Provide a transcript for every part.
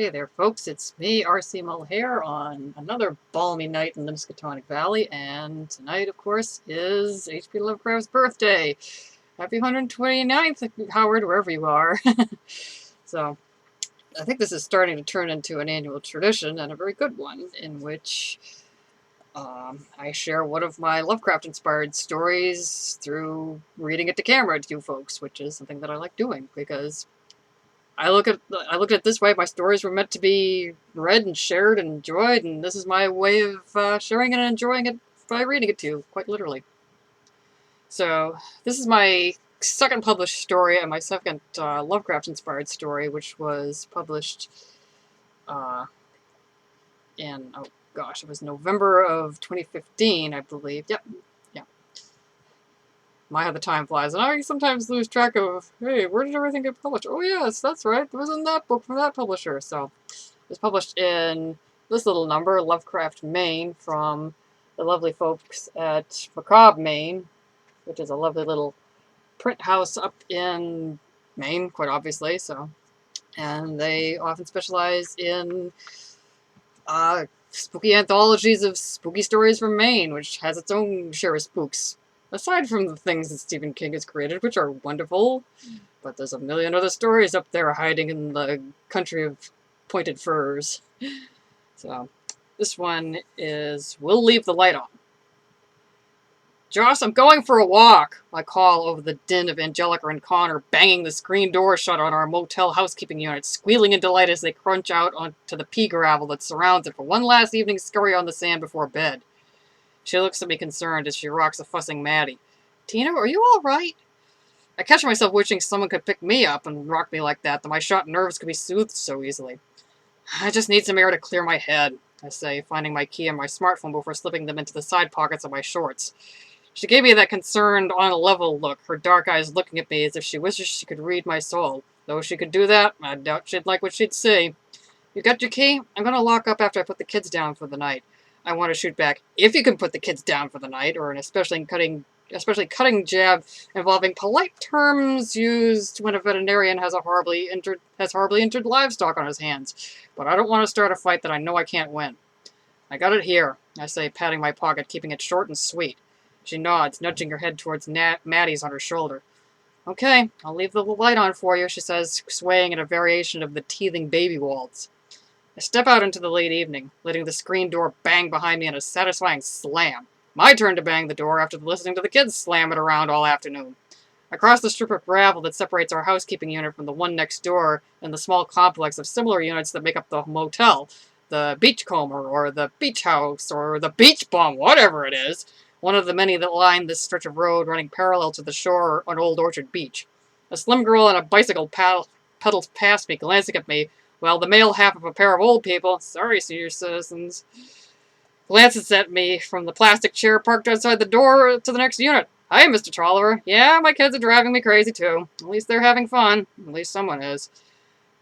Hey there, folks. It's me, R.C. Mulhare, on another balmy night in the Miskatonic Valley, and tonight, of course, is H.P. Lovecraft's birthday. Happy 129th, Howard, wherever you are. So, I think this is starting to turn into an annual tradition, and a very good one, in which I share one of my Lovecraft-inspired stories through reading it to camera to you folks, which is something that I like doing, because I looked at it this way. My stories were meant to be read and shared and enjoyed, and this is my way of sharing it and enjoying it by reading it to you, quite literally. So this is my second published story and my second Lovecraft-inspired story, which was published uh, in, oh gosh, it was November of 2015, I believe. Yep. My, how the time flies, and I sometimes lose track of, hey, where did everything get published? Oh yes, that's right, it was in that book from that publisher. So it was published in this little number, Lovecraft, Maine, from the lovely folks at Macabre, Maine, which is a lovely little print house up in Maine, quite obviously. So, and they often specialize in spooky anthologies of spooky stories from Maine, which has its own share of spooks. Aside from the things that Stephen King has created, which are wonderful, but there's a million other stories up there hiding in the country of pointed firs. So, this one is We'll Leave the Light On. Joss, I'm going for a walk, I call over the din of Angelica and Connor banging the screen door shut on our motel housekeeping unit, squealing in delight as they crunch out onto the pea gravel that surrounds it for one last evening scurry on the sand before bed. She looks at me concerned as she rocks a fussing Maddie. Tina, are you all right? I catch myself wishing someone could pick me up and rock me like that my shot nerves could be soothed so easily. I just need some air to clear my head, I say, finding my key and my smartphone before slipping them into the side pockets of my shorts. She gave me that concerned, on-a-level look, her dark eyes looking at me as if she wishes she could read my soul. Though she could do that, I doubt she'd like what she'd see. You got your key? I'm going to lock up after I put the kids down for the night. I want to shoot back, if you can put the kids down for the night, or an especially cutting jab involving polite terms used when a veterinarian has horribly injured livestock on his hands. But I don't want to start a fight that I know I can't win. I got it here, I say, patting my pocket, keeping it short and sweet. She nods, nudging her head towards Maddie's on her shoulder. Okay, I'll leave the light on for you, she says, swaying in a variation of the teething baby waltz. I step out into the late evening, letting the screen door bang behind me in a satisfying slam. My turn to bang the door after listening to the kids slam it around all afternoon. I cross the strip of gravel that separates our housekeeping unit from the one next door and the small complex of similar units that make up the motel, the beachcomber, or the beach house, or the beach bum, whatever it is, one of the many that line this stretch of road running parallel to the shore on Old Orchard Beach. A slim girl on a bicycle pedals past me, glancing at me, while the male half of a pair of old people, sorry senior citizens, glances at me from the plastic chair parked outside the door to the next unit. Hi, Mr. Tolliver. Yeah, my kids are driving me crazy too. At least they're having fun. At least someone is.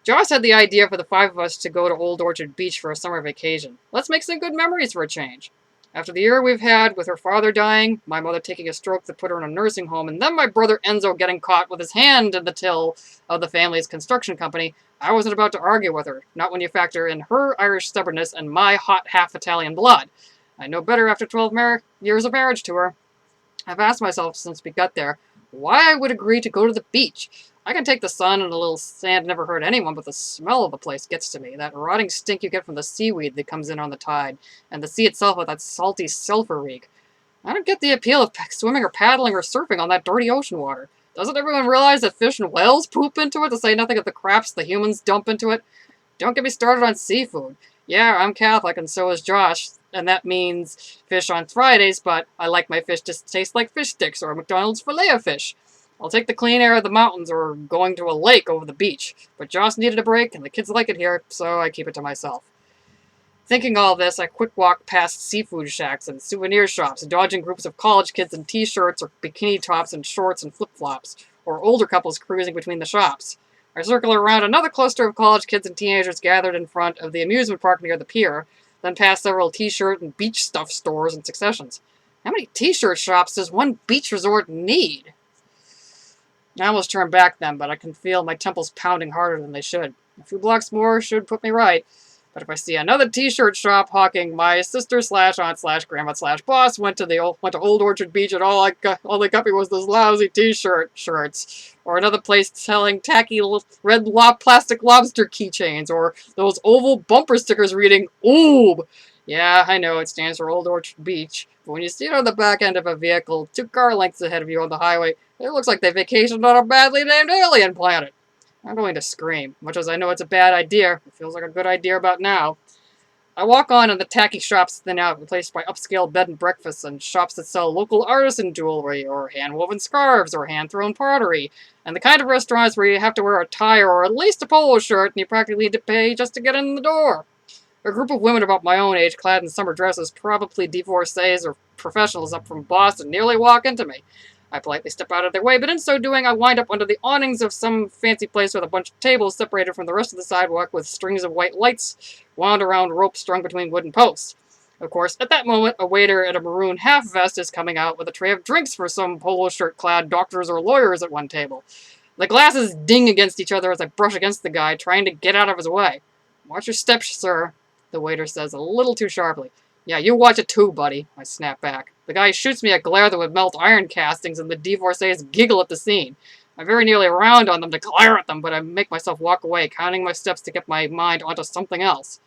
Joss had the idea for the five of us to go to Old Orchard Beach for a summer vacation. Let's make some good memories for a change. After the year we've had, with her father dying, my mother taking a stroke that put her in a nursing home, and then my brother Enzo getting caught with his hand in the till of the family's construction company, I wasn't about to argue with her, not when you factor in her Irish stubbornness and my hot half-Italian blood. I know better after 12 years of marriage to her. I've asked myself since we got there why I would agree to go to the beach. I can take the sun and a little sand never hurt anyone, but the smell of the place gets to me. That rotting stink you get from the seaweed that comes in on the tide, and the sea itself with that salty sulfur reek. I don't get the appeal of swimming or paddling or surfing on that dirty ocean water. Doesn't everyone realize that fish and whales poop into it, to say nothing of the craps the humans dump into it? Don't get me started on seafood. Yeah, I'm Catholic, and so is Josh, and that means fish on Fridays, but I like my fish to taste like fish sticks or McDonald's Filet-O-Fish. I'll take the clean air of the mountains or going to a lake over the beach, but Joss needed a break, and the kids like it here, so I keep it to myself. Thinking all this, I quick walk past seafood shacks and souvenir shops, dodging groups of college kids in t-shirts or bikini tops and shorts and flip-flops, or older couples cruising between the shops. I circle around another cluster of college kids and teenagers gathered in front of the amusement park near the pier, then past several t-shirt and beach stuff stores in successions. How many t-shirt shops does one beach resort need? I almost turned back then, but I can feel my temples pounding harder than they should. A few blocks more should put me right. But if I see another t-shirt shop hawking my sister slash aunt slash grandma slash boss went to Old Orchard Beach and all they got me was those lousy t-shirt shirts, or another place selling tacky red plastic lobster keychains, or those oval bumper stickers reading "Oob." Yeah, I know it stands for Old Orchard Beach, but when you see it on the back end of a vehicle 2 car lengths ahead of you on the highway, it looks like they vacationed on a badly named alien planet. I'm going to scream. Much as I know it's a bad idea, it feels like a good idea about now. I walk on and the tacky shops thin out, replaced by upscale bed and breakfasts and shops that sell local artisan jewelry, or hand-woven scarves, or hand-thrown pottery, and the kind of restaurants where you have to wear a tie or at least a polo shirt and you practically need to pay just to get in the door. A group of women about my own age, clad in summer dresses, probably divorcees or professionals up from Boston, nearly walk into me. I politely step out of their way, but in so doing, I wind up under the awnings of some fancy place with a bunch of tables separated from the rest of the sidewalk with strings of white lights wound around ropes strung between wooden posts. Of course, at that moment, a waiter in a maroon half vest is coming out with a tray of drinks for some polo shirt clad doctors or lawyers at one table. The glasses ding against each other as I brush against the guy, trying to get out of his way. Watch your steps, sir, the waiter says a little too sharply. Yeah, you watch it too, buddy, I snap back. The guy shoots me a glare that would melt iron castings, and the divorcees giggle at the scene. I very nearly round on them to glare at them, but I make myself walk away, counting my steps to get my mind onto something else.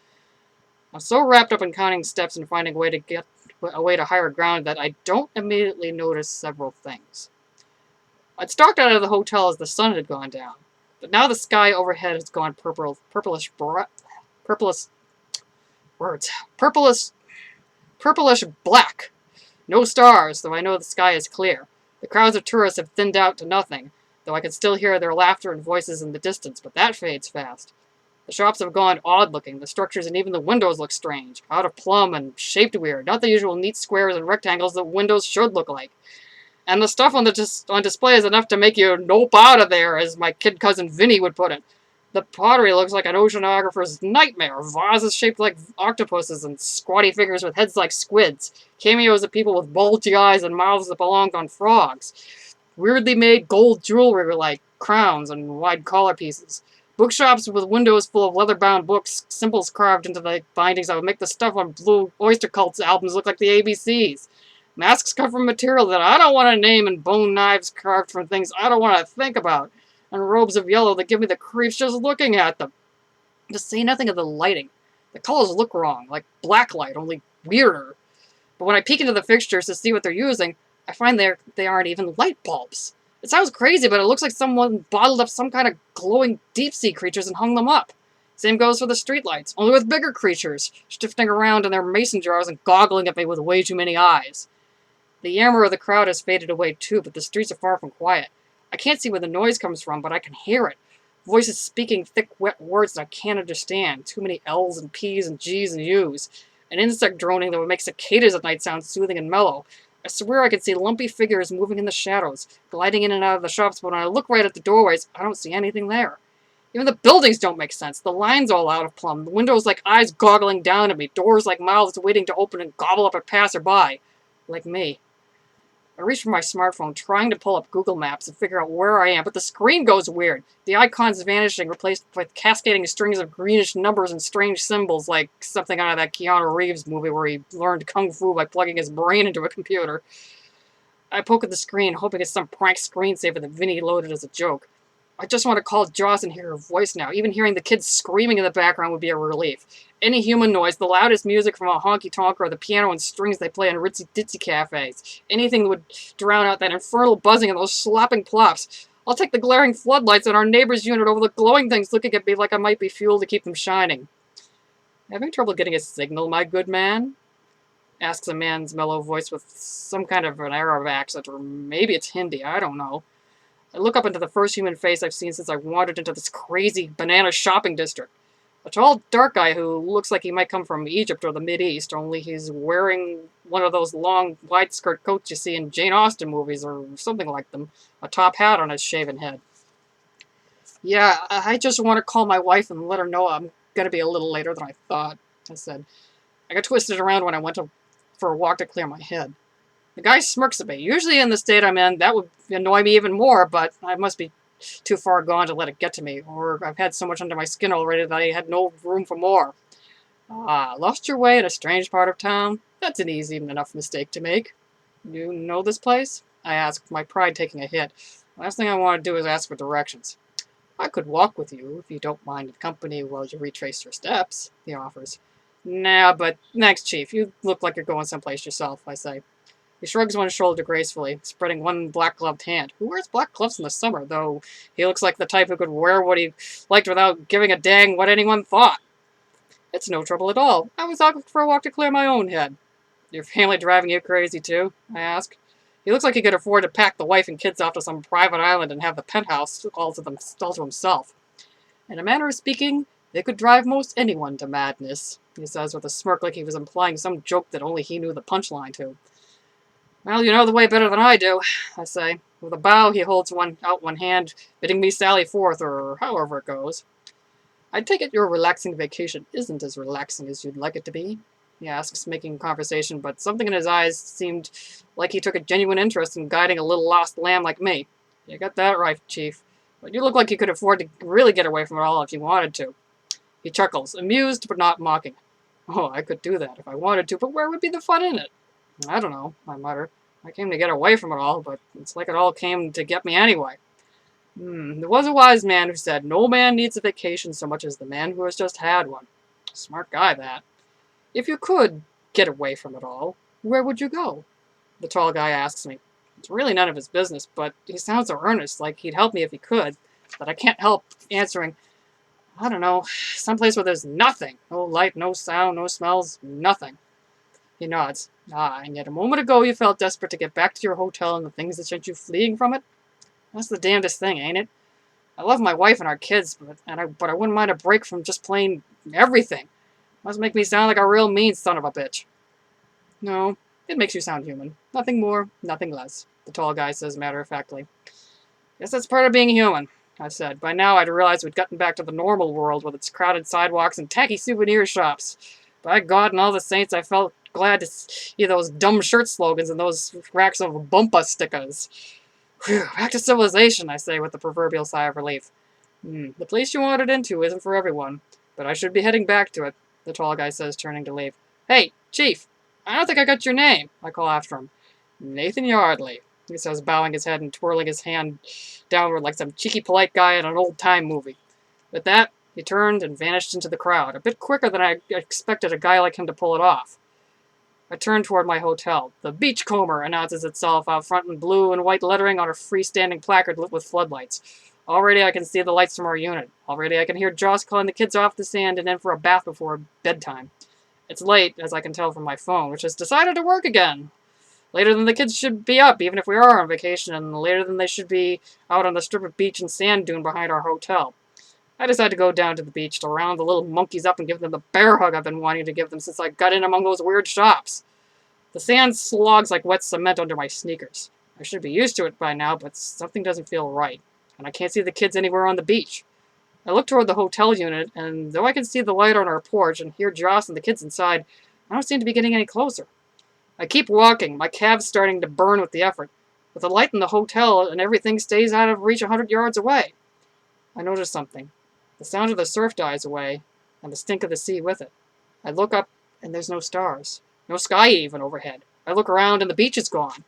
I'm so wrapped up in counting steps and finding a way to higher ground that I don't immediately notice several things. I'd stalked out of the hotel as the sun had gone down, but now the sky overhead has gone purplish words. Purplish black. No stars, though I know the sky is clear. The crowds of tourists have thinned out to nothing, though I can still hear their laughter and voices in the distance, but that fades fast. The shops have gone odd-looking. The structures and even the windows look strange, out of plumb and shaped weird, not the usual neat squares and rectangles that windows should look like. And the stuff on display is enough to make you nope out of there, as my kid cousin Vinny would put it. The pottery looks like an oceanographer's nightmare. Vases shaped like octopuses and squatty figures with heads like squids. Cameos of people with bulgy eyes and mouths that belonged on frogs. Weirdly made gold jewelry like crowns and wide collar pieces. Bookshops with windows full of leather-bound books, symbols carved into the bindings that would make the stuff on Blue Oyster Cult's albums look like the ABCs. Masks cut from material that I don't want to name, and bone knives carved from things I don't want to think about, and robes of yellow that give me the creeps just looking at them. To say nothing of the lighting. The colors look wrong, like blacklight, only weirder. But when I peek into the fixtures to see what they're using, I find they aren't even light bulbs. It sounds crazy, but it looks like someone bottled up some kind of glowing deep-sea creatures and hung them up. Same goes for the streetlights, only with bigger creatures, shifting around in their mason jars and goggling at me with way too many eyes. The yammer of the crowd has faded away too, but the streets are far from quiet. I can't see where the noise comes from, but I can hear it. Voices speaking thick, wet words that I can't understand. Too many L's and P's and G's and U's. An insect droning that would make cicadas at night sound soothing and mellow. I swear I can see lumpy figures moving in the shadows, gliding in and out of the shops, but when I look right at the doorways, I don't see anything there. Even the buildings don't make sense. The lines all out of plumb. The windows like eyes goggling down at me. Doors like mouths waiting to open and gobble up a passerby. Like me. I reach for my smartphone, trying to pull up Google Maps and figure out where I am, but the screen goes weird. The icons vanishing, replaced with cascading strings of greenish numbers and strange symbols, like something out of that Keanu Reeves movie where he learned kung fu by plugging his brain into a computer. I poke at the screen, hoping it's some prank screensaver that Vinny loaded as a joke. I just want to call Joss and hear her voice now. Even hearing the kids screaming in the background would be a relief. Any human noise, the loudest music from a honky-tonk or the piano and strings they play in ritzy-ditzy cafes. Anything that would drown out that infernal buzzing and those slopping plops. I'll take the glaring floodlights in our neighbor's unit over the glowing things looking at me like I might be fuel to keep them shining. Having trouble getting a signal, my good man? Asks a man's mellow voice with some kind of an Arab accent, or maybe it's Hindi, I don't know. I look up into the first human face I've seen since I wandered into this crazy banana shopping district. A tall, dark guy who looks like he might come from Egypt or the Mideast, only he's wearing one of those long, wide-skirt coats you see in Jane Austen movies or something like them, a top hat on his shaven head. Yeah, I just want to call my wife and let her know I'm going to be a little later than I thought, I said. I got twisted around when I went for a walk to clear my head. The guy smirks at me. Usually in the state I'm in, that would annoy me even more, but I must be too far gone to let it get to me, or I've had so much under my skin already that I had no room for more. Ah, lost your way in a strange part of town? That's an easy enough mistake to make. You know this place? I asked, my pride taking a hit. Last thing I want to do is ask for directions. I could walk with you if you don't mind in company while you retrace your steps, he offers. Nah, but thanks, Chief. You look like you're going someplace yourself, I say. He shrugs one shoulder gracefully, spreading one black-gloved hand. Who wears black gloves in the summer, though he looks like the type who could wear what he liked without giving a dang what anyone thought. It's no trouble at all. I was out for a walk to clear my own head. Your family driving you crazy, too? I ask. He looks like he could afford to pack the wife and kids off to some private island and have the penthouse all to himself. In a manner of speaking, they could drive most anyone to madness, he says with a smirk like he was implying some joke that only he knew the punchline to. Well, you know the way better than I do, I say. With a bow, he holds out one hand, bidding me sally forth, or however it goes. I take it your relaxing vacation isn't as relaxing as you'd like it to be, he asks, making conversation, but something in his eyes seemed like he took a genuine interest in guiding a little lost lamb like me. You got that right, Chief. But you look like you could afford to really get away from it all if you wanted to. He chuckles, amused but not mocking. Oh, I could do that if I wanted to, but where would be the fun in it? I don't know, I mutter. I came to get away from it all, but it's like it all came to get me anyway. There was a wise man who said, no man needs a vacation so much as the man who has just had one. Smart guy, that. If you could get away from it all, where would you go? The tall guy asks me. It's really none of his business, but he sounds so earnest, like he'd help me if he could, that I can't help answering, I don't know, someplace where there's nothing. No light, no sound, no smells, nothing. He nods. Ah, and yet a moment ago you felt desperate to get back to your hotel and the things that sent you fleeing from it? That's the damnedest thing, ain't it? I love my wife and our kids, but I wouldn't mind a break from just plain everything. Must make me sound like a real mean son of a bitch. No, it makes you sound human. Nothing more, nothing less, the tall guy says matter-of-factly. Guess that's part of being human, I said. By now I'd realized we'd gotten back to the normal world with its crowded sidewalks and tacky souvenir shops. By God and all the saints, I felt glad to see those dumb shirt slogans and those racks of bumpa stickers. Whew, back to civilization, I say with the proverbial sigh of relief. The place you wandered into isn't for everyone, but I should be heading back to it, the tall guy says, turning to leave. Hey, Chief, I don't think I got your name, I call after him. Nathan Yardley, he says, bowing his head and twirling his hand downward like some cheeky polite guy in an old-time movie. With that, he turned and vanished into the crowd, a bit quicker than I expected a guy like him to pull it off. I turn toward my hotel. The Beachcomber announces itself out front in blue and white lettering on a freestanding placard lit with floodlights. Already I can see the lights from our unit. Already I can hear Joss calling the kids off the sand and in for a bath before bedtime. It's late, as I can tell from my phone, which has decided to work again. Later than the kids should be up, even if we are on vacation, and later than they should be out on the strip of beach and sand dune behind our hotel. I decide to go down to the beach to round the little monkeys up and give them the bear hug I've been wanting to give them since I got in among those weird shops. The sand slogs like wet cement under my sneakers. I should be used to it by now, but something doesn't feel right, and I can't see the kids anywhere on the beach. I look toward the hotel unit, and though I can see the light on our porch and hear Joss and the kids inside, I don't seem to be getting any closer. I keep walking, my calves starting to burn with the effort. With the light in the hotel and everything stays out of reach 100 yards away. I notice something. The sound of the surf dies away, and the stink of the sea with it. I look up, and there's no stars. No sky even overhead. I look around, and the beach is gone.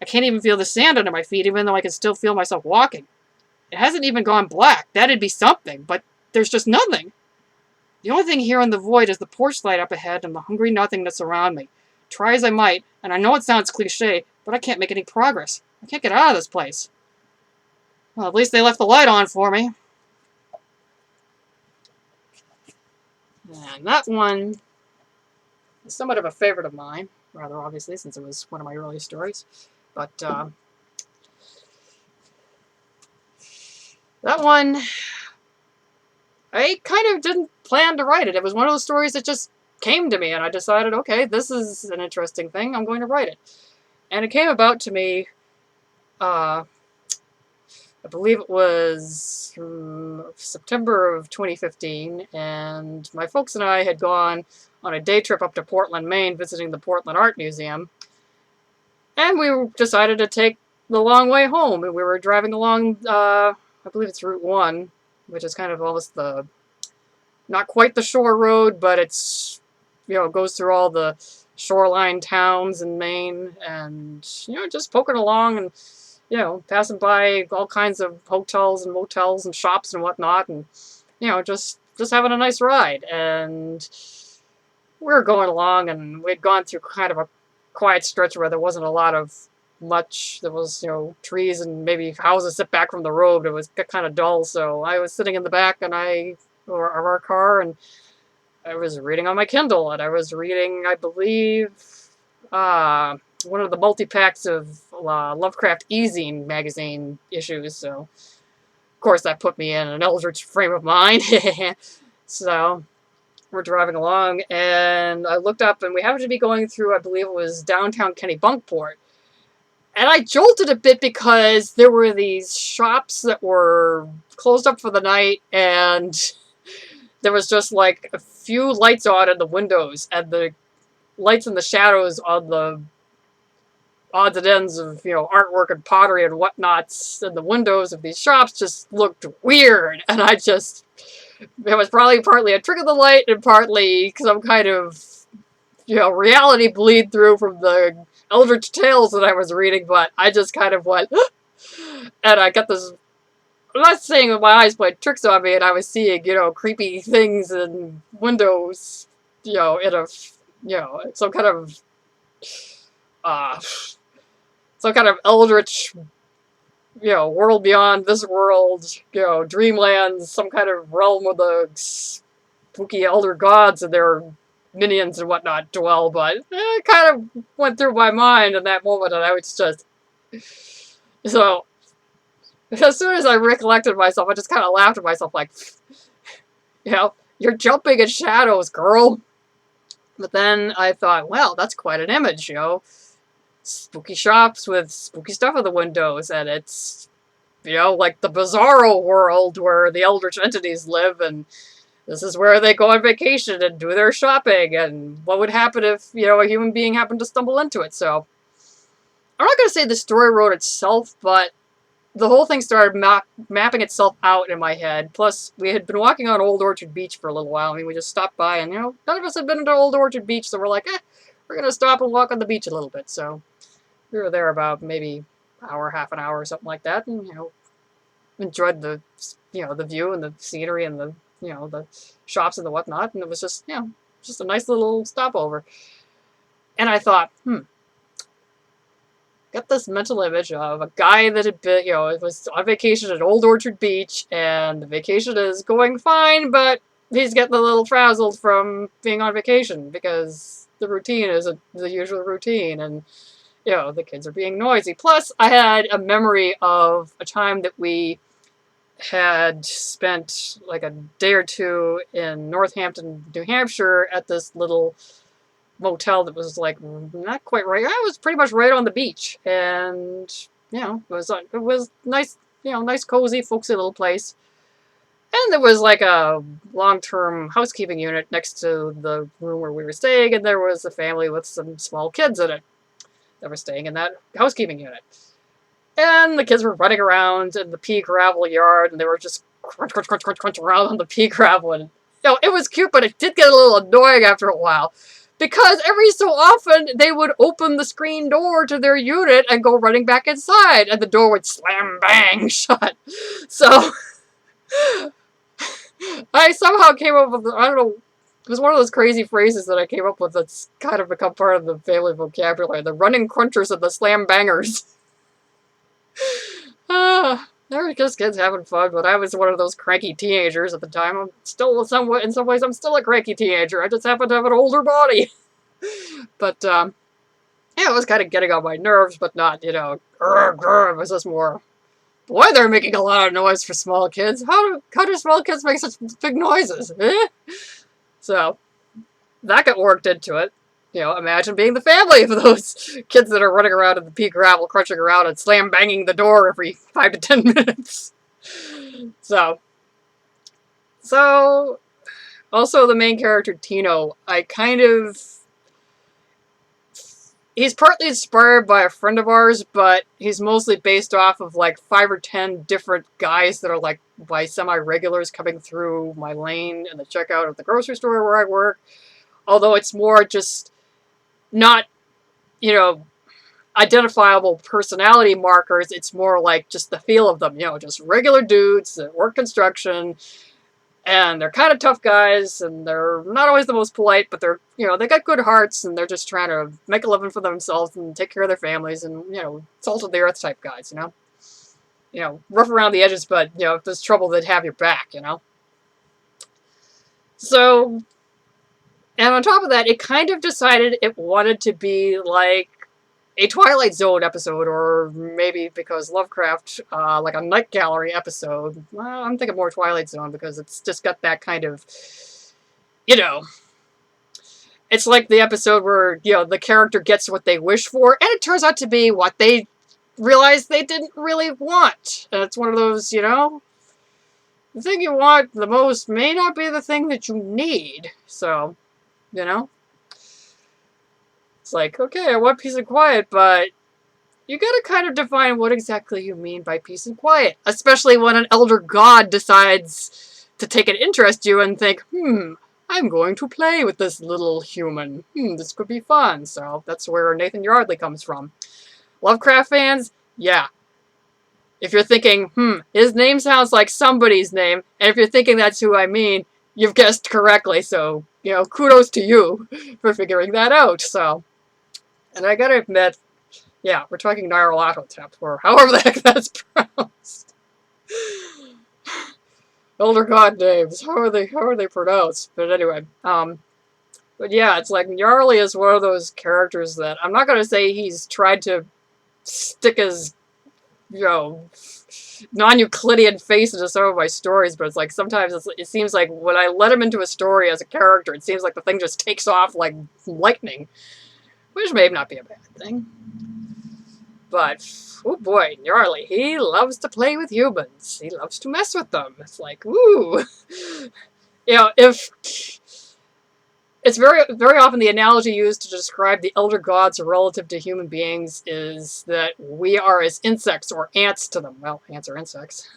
I can't even feel the sand under my feet, even though I can still feel myself walking. It hasn't even gone black. That'd be something, but there's just nothing. The only thing here in the void is the porch light up ahead and the hungry nothingness around me. Try as I might, and I know it sounds cliche, but I can't make any progress. I can't get out of this place. Well, at least they left the light on for me. And that one is somewhat of a favorite of mine, rather obviously, since it was one of my early stories. But that one, I kind of didn't plan to write it. It was one of those stories that just came to me, and I decided, okay, this is an interesting thing. I'm going to write it. And it came about to me, I believe it was September of 2015, and my folks and I had gone on a day trip up to Portland, Maine, visiting the Portland Art Museum. And we decided to take the long way home. And we were driving along, I believe it's Route 1, which is kind of almost the, not quite the shore road, but it's, goes through all the shoreline towns in Maine, and, just poking along and, passing by all kinds of hotels and motels and shops and whatnot, and, just having a nice ride. And we were going along, and we'd gone through kind of a quiet stretch where there wasn't a lot of much. There was, trees and maybe houses set back from the road. It was kind of dull, so I was sitting in the back of our car, and I was reading on my Kindle, and I was reading, I believe, one of the multi-packs of Lovecraft e-zine magazine issues, so of course that put me in an eldritch frame of mind. So we're driving along, and I looked up, and we happened to be going through, I believe it was downtown Kennebunkport. And I jolted a bit because there were these shops that were closed up for the night, and there was just like a few lights on in the windows, and the lights and the shadows on the odds and ends of, artwork and pottery and whatnots in the windows of these shops just looked weird. And it was probably partly a trick of the light and partly some kind of, reality bleed through from the eldritch tales that I was reading, but I just kind of went, and I got this, I'm not saying that my eyes played tricks on me and I was seeing, creepy things in windows, in a, some kind of, some kind of eldritch, world beyond this world, dreamlands, some kind of realm where the spooky elder gods and their minions and whatnot dwell, but it kind of went through my mind in that moment, and I was just, so, as soon as I recollected myself, I just kind of laughed at myself, like, you're jumping in shadows, girl. But then I thought, well, that's quite an image, spooky shops with spooky stuff in the windows, and it's, like the bizarro world where the eldritch entities live, and this is where they go on vacation and do their shopping, and what would happen if, a human being happened to stumble into it. So, I'm not going to say the story wrote itself, but the whole thing started mapping itself out in my head. Plus, we had been walking on Old Orchard Beach for a little while. I mean, we just stopped by, and, none of us had been to Old Orchard Beach, so we're like, we're going to stop and walk on the beach a little bit. So, we were there about maybe half an hour or something like that, and, enjoyed the, the view and the scenery and the, the shops and the whatnot, and it was just, just a nice little stopover. And I thought, got this mental image of a guy that had been, was on vacation at Old Orchard Beach, and the vacation is going fine, but he's getting a little frazzled from being on vacation because the routine isn't the usual routine, and, the kids are being noisy. Plus, I had a memory of a time that we had spent like a day or two in Northampton, New Hampshire at this little motel that was like not quite right. I was pretty much right on the beach, and it was nice, nice, cozy, folksy little place. And there was like a long-term housekeeping unit next to the room where we were staying, and there was a family with some small kids in it that were staying in that housekeeping unit. And the kids were running around in the pea gravel yard, and they were just crunch, crunch, crunch, crunch, crunch around on the pea gravel. And, it was cute, but it did get a little annoying after a while. Because every so often, they would open the screen door to their unit and go running back inside, and the door would slam, bang, shut. So, I somehow came up with, I don't know, it was one of those crazy phrases that I came up with that's kind of become part of the family vocabulary. The running crunchers and the slam bangers. They were just kids having fun, but I was one of those cranky teenagers at the time. I'm still, in some ways, I'm still a cranky teenager. I just happen to have an older body. But, it was kind of getting on my nerves, but not, grr, grr. It was just more, boy, they're making a lot of noise for small kids. How do small kids make such big noises? So, that got worked into it. Imagine being the family of those kids that are running around in the pea gravel, crunching around and slam banging the door every 5 to 10 minutes. So, also the main character, Tino, I kind of he's partly inspired by a friend of ours, but he's mostly based off of like 5 or 10 different guys that are like by semi-regulars coming through my lane in the checkout of the grocery store where I work. Although it's more just not, you know, identifiable personality markers. It's more like just the feel of them, you know, just regular dudes that work construction, and they're kind of tough guys, and they're not always the most polite, but they're, you know, they got good hearts, and they're just trying to make a living for themselves and take care of their families, and, you know, salt of the earth type guys, you know? You know, rough around the edges, but, you know, if there's trouble, they'd have your back, you know? So, and on top of that, it kind of decided it wanted to be like a Twilight Zone episode, or maybe because Lovecraft, like a Night Gallery episode. Well, I'm thinking more Twilight Zone because it's just got that kind of, you know, it's like the episode where, you know, the character gets what they wish for, and it turns out to be what they realized they didn't really want. And it's one of those, you know, the thing you want the most may not be the thing that you need. So, you know, it's like, okay, I want peace and quiet, but you gotta kind of define what exactly you mean by peace and quiet. Especially when an elder god decides to take an interest in you and think, I'm going to play with this little human. This could be fun. So that's where Nathan Yardley comes from. Lovecraft fans, yeah. If you're thinking, his name sounds like somebody's name, and if you're thinking that's who I mean, you've guessed correctly. So, you know, kudos to you for figuring that out. So, and I gotta admit, yeah, we're talking Nyarlathotep, or however the heck that's pronounced. Elder god names, how are they pronounced? But anyway, but yeah, it's like Gnarly is one of those characters that I'm not gonna say he's tried to stick his, you know, non-Euclidean face into some of my stories, but it's like sometimes it seems like when I let him into a story as a character, it seems like the thing just takes off like lightning, which may not be a bad thing. But, oh boy, Gnarly, he loves to play with humans. He loves to mess with them. It's like, ooh. You know, if... It's very, very often the analogy used to describe the elder gods relative to human beings is that we are as insects or ants to them. Well, ants are insects.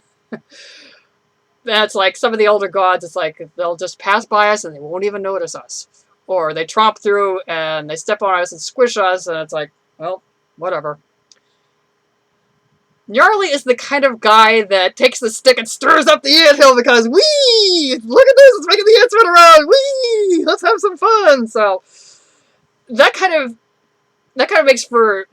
That's like some of the elder gods, it's like they'll just pass by us and they won't even notice us. Or they tromp through and they step on us and squish us, and it's like, well, whatever. Gnarly is the kind of guy that takes the stick and stirs up the anthill because, whee! Look at this, it's making the ants run around, whee! Let's have some fun! So, that kind of makes for...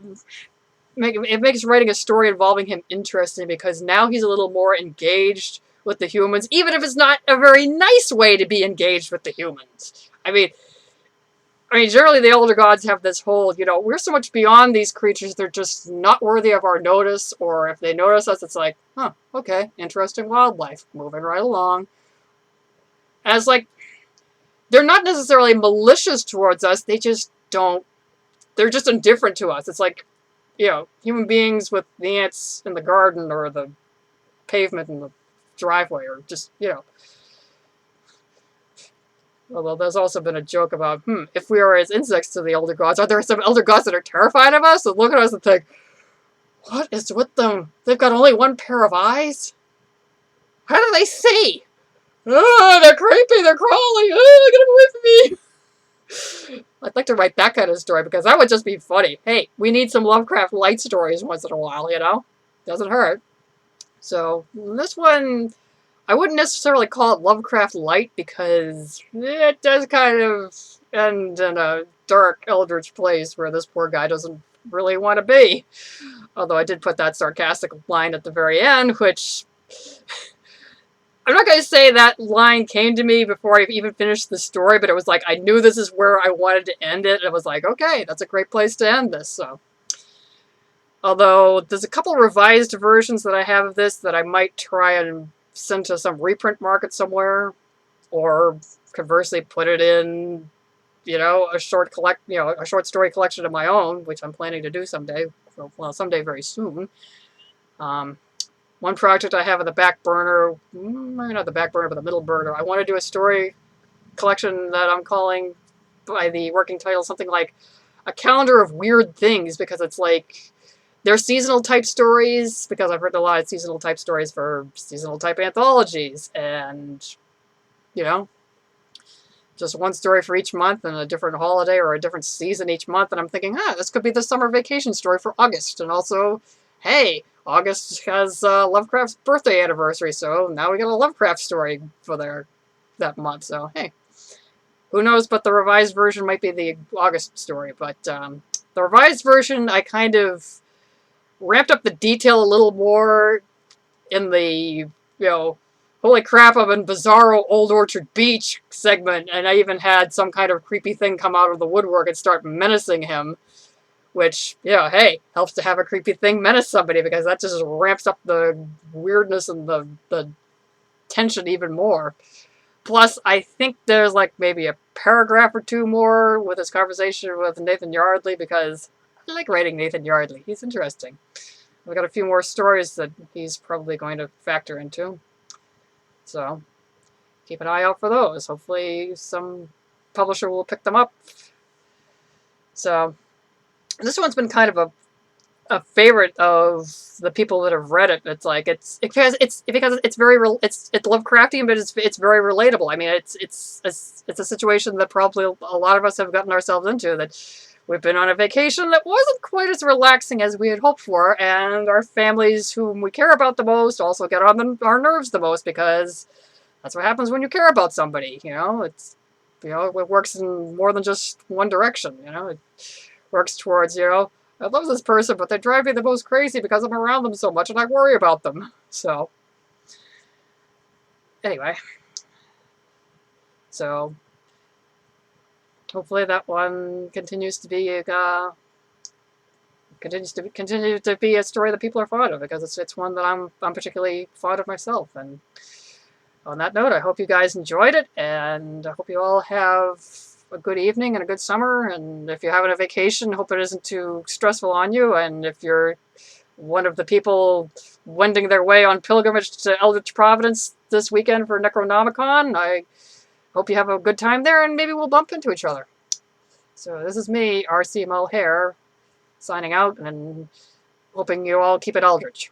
It makes writing a story involving him interesting because now he's a little more engaged with the humans, even if it's not a very nice way to be engaged with the humans. I mean, generally the elder gods have this whole, you know, we're so much beyond these creatures, they're just not worthy of our notice, or if they notice us, it's like, huh, okay, interesting wildlife, moving right along. And it's like, they're not necessarily malicious towards us, they just don't, they're just indifferent to us. It's like, you know, human beings with the ants in the garden, or the pavement in the driveway, or just, you know. Although there's also been a joke about, if we are as insects to the elder gods, are there some elder gods that are terrified of us and look at us and think, what is with them? They've got only one pair of eyes? How do they see? Oh, they're creepy, they're crawling, oh, get them away from me! I'd like to write that kind of story because that would just be funny. Hey, we need some Lovecraft light stories once in a while, you know? Doesn't hurt. So, this one... I wouldn't necessarily call it Lovecraft Light because it does kind of end in a dark, eldritch place where this poor guy doesn't really want to be. Although I did put that sarcastic line at the very end, which... I'm not going to say that line came to me before I even finished the story, but it was like, I knew this is where I wanted to end it. It was like, okay, that's a great place to end this, so... Although, there's a couple revised versions that I have of this that I might try and send to some reprint market somewhere, or conversely put it in, you know, a short story collection of my own, which I'm planning to do someday. Well, someday very soon. One project I have in the back burner, maybe not the back burner, but the middle burner. I want to do a story collection that I'm calling by the working title something like a calendar of weird things, because it's like they're seasonal type stories, because I've written a lot of seasonal type stories for seasonal type anthologies, and you know, just one story for each month and a different holiday or a different season each month. And I'm thinking, this could be the summer vacation story for August. And also, hey, August has Lovecraft's birthday anniversary, so now we got a Lovecraft story for that month. So, hey, who knows, but the revised version might be the August story. But the revised version, I kind of ramped up the detail a little more in the, holy crap, I'm in Bizarro Old Orchard Beach segment, and I even had some kind of creepy thing come out of the woodwork and start menacing him, which, hey, helps to have a creepy thing menace somebody, because that just ramps up the weirdness and the tension even more. Plus, I think there's like maybe a paragraph or two more with his conversation with Nathan Yardley, because I like writing Nathan Yardley. He's interesting. I've got a few more stories that he's probably going to factor into. So, keep an eye out for those. Hopefully some publisher will pick them up. So, this one's been kind of a favorite of the people that have read it. It's like because it's very it's Lovecraftian, but it's very relatable. I mean, it's a situation that probably a lot of us have gotten ourselves into, that we've been on a vacation that wasn't quite as relaxing as we had hoped for, and our families, whom we care about the most, also get on our nerves the most, because that's what happens when you care about somebody. It's it works in more than just one direction. It works towards I love this person, but they drive me the most crazy because I'm around them so much and I worry about them. So, anyway. So, hopefully that one continues to be continue to be a story that people are fond of, because it's one that I'm particularly fond of myself. And on that note, I hope you guys enjoyed it, and I hope you all have a good evening and a good summer. And if you're having a vacation, hope it isn't too stressful on you. And if you're one of the people wending their way on pilgrimage to Eldritch Providence this weekend for Necronomicon, I hope you have a good time there, and maybe we'll bump into each other. So this is me, R.C. Mulhare, signing out, and hoping you all keep it Eldritch.